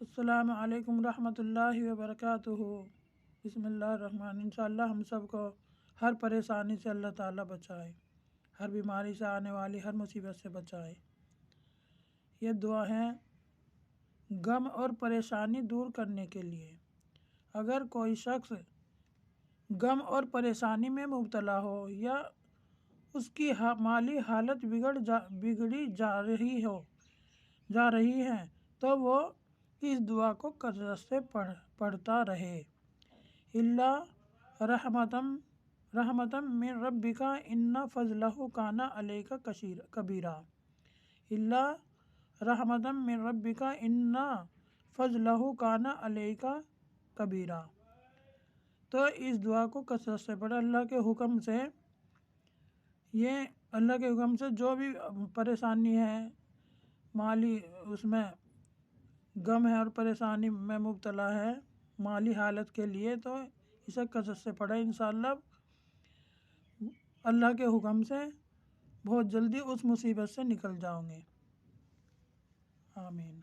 السلام علیکم ورحمۃ اللہ وبرکاتہ۔ بسم اللہ الرحمن۔ انشاءاللہ ہم سب کو ہر پریشانی سے اللہ تعالیٰ بچائے، ہر بیماری سے آنے والی ہر مصیبت سے بچائے۔ یہ دعا ہے غم اور پریشانی دور کرنے کے لیے۔ اگر کوئی شخص غم اور پریشانی میں مبتلا ہو یا اس کی مالی حالت بگڑی جا رہی ہے تو وہ اس دعا کو کثرت سے پڑھتا رہے۔ اللہ رحمتم من ربک ان فضلہ کان علیک کبیرا۔ اللہ رحمتم من ربک ان فضلہ کان علیک کبیرا۔ تو اس دعا کو کثرت سے پڑھیں اللہ کے حکم سے۔ یہ اللہ کے حکم سے جو بھی پریشانی ہے، مالی اس میں غم ہے اور پریشانی میں مبتلا ہے مالی حالت کے لیے، تو اسے کثرت سے پڑھیں۔ انشاءاللہ اللہ کے حکم سے بہت جلدی اس مصیبت سے نکل جاؤں گے۔ آمین۔